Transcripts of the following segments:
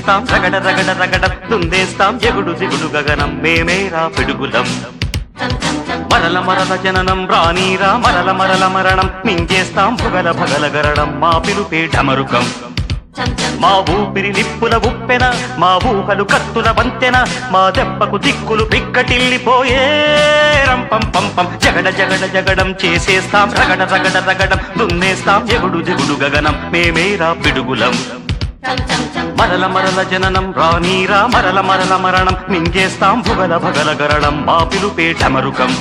మింగేస్తాం రగడ రగడ రగడ దుందేస్తాం ఎగుడు దిగుడు గగనం మేమేరా పిడుగులం మరల మరల జననం రానీరా మరల మరల మరణం మింగేస్తాం భగల భగల గరడం మా పిలుపే ఢమరుకం మా ఊపిరి నిప్పుల ఉప్పెన మా ఊహలు కత్తుల వంతెన మా దెబ్బకు దిక్కులు పిక్కటిల్లిపోయే రంపం పంపం జగడ జగడ జగడం చేసేస్తాం రగడ రగడ రగడం దున్నేస్తాం ఎగుడు దిగుడు గగనం మేమేరా పిడుగులం మరల మరల జననం రానీరా మరల మరల మరణం మింగేస్తాం భుగల భగల గరడం మా పిలుపే ఢమరుకం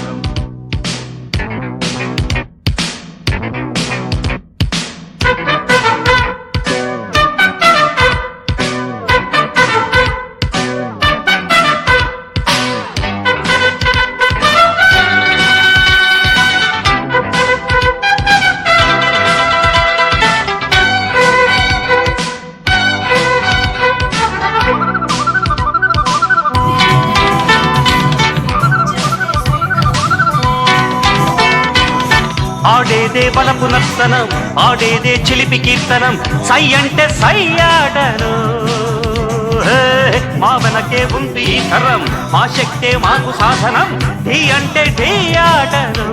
ఆడేదే బలపు నర్తనం ఆడేదే చిలిపి కీర్తనం సై అంటే సై ఆటను మా వెనకే ఉంది ఈ తరం మా శక్తే మాకు సాధనం ఢీ అంటే ఢీ ఆటను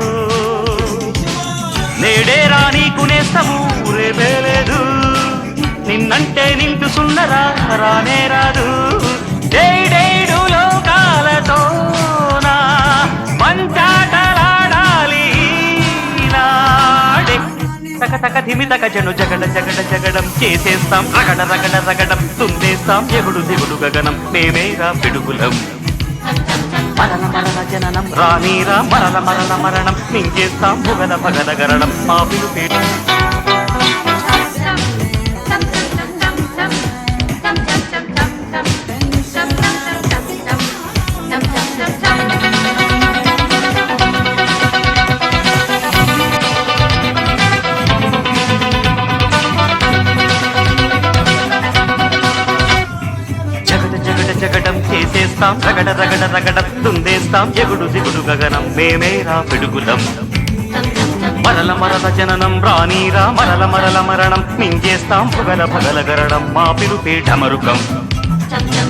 నేడే రానీకు నేస్తము రేపే లేదు నిన్నంటే నింటు సున్నరా రానే రాదు డేడేడు లోకాలతోనా పంచాటలాడాలి తక తక ధిమి తక జను జగడ జగడ జగడం చేసేస్తాం రగడ రగడ రగడం తుందేస్తాం ఎగుడు దిగుడు గగనం మేమేరా పిడుగులం మరల మరల జననం రానీరా మరల మరల మరణం మింగేస్తాం భుగల భగల గరడం మా పిలుపే జగడం చేసేస్తాం రగడ రగడ రగడం తుందేస్తాం ఎగుడు దిగుడు గగనం మేమేరా పిడుగులం మరల మరల జననం రానీరా మరల మరల మరణం మింగేస్తాం భుగల భగల గరడం మా పిలుపే ఢమరుకం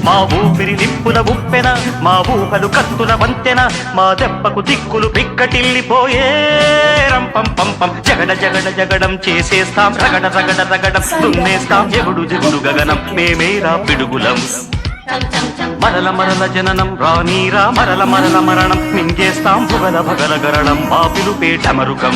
మా ఊపిరి నిప్పుల ఉప్పెన మా ఊహలు కత్తుల వంతెన మా దెబ్బకు దిక్కులు పిక్కటిల్లిపోయే రంపం పంపం జగడ జగడ జగడం చేసేస్తాం రగడ రగడ రగడం దున్నేస్తాం ఎగుడు దిగుడు గగనం మేమేరా పిడుగులం మరల మరల జననం రానీరా మరల మరల మరణం మింగేస్తాం భుగల భగల గరడం మా పిలుపే ఢమరుకం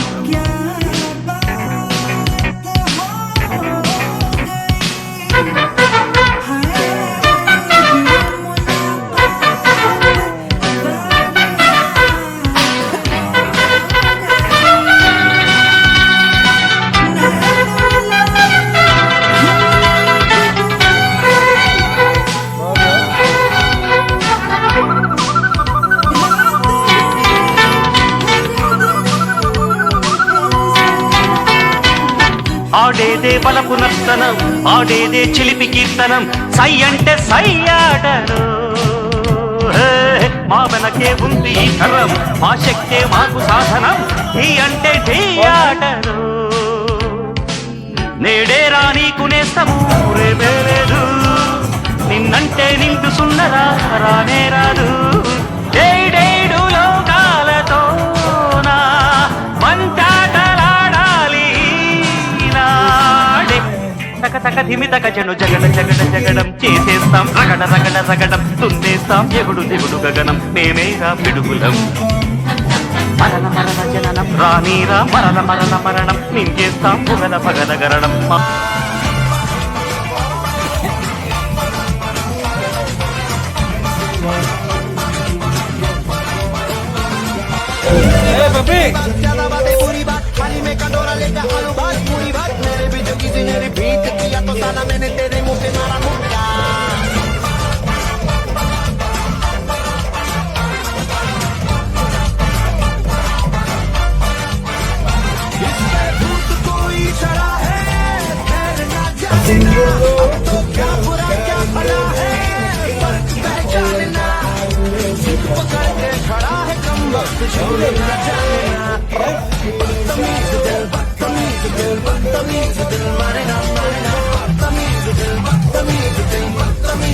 ఆడేదే బలపు నర్తనం ఆడేదే చిలిపి కీర్తనం సై అంటే సై ఆటను మా వెనకే ఉంది ఈ తరం మా శక్తే మాకు సాధనం ఢీ అంటే ఢీ ఆటను నేడే రానీకు నేస్తము రేపే లేదు నిన్నంటే నింటు సున్నరా రానే రాదు డేడేడు లోకాలతోనా పంచాటలాడాలి తక తక ధిమి తక జను జగడ జగడ జగడం చేసేస్తాం రగడ రగడ రగడం తుందేస్తాం ఎగుడు దిగుడు గగనం మేమేరా పిడుగులం మరల మరల జననం రానీరా మరల మరల మరణం మింగేస్తాం భుగల భగల గరడం मैंने तेरे मुंह पे मारा मुक्का इसमें भूत कोई चढ़ा है तैरना जानेगा तो क्या बुरा क्या भला है पहचानना पकड़ के खड़ा है कम वक्त छोड़े न जानेगा बदतमीज दिल बदतमीज दिल बदतमीज दिल मारेगा मारेगा बदतमीज दिल बदतमीज दिल बदतमीज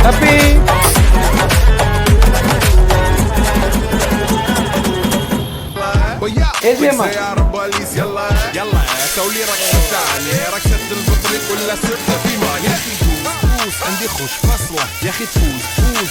هابي ايش يا مان؟ سيارة بوليس يلا يلا سوي لي رقصة ثانية رقصة البطريق ولا ستة في ماني يا اخي فوز عندي خوش فصلة يا اخي تفوز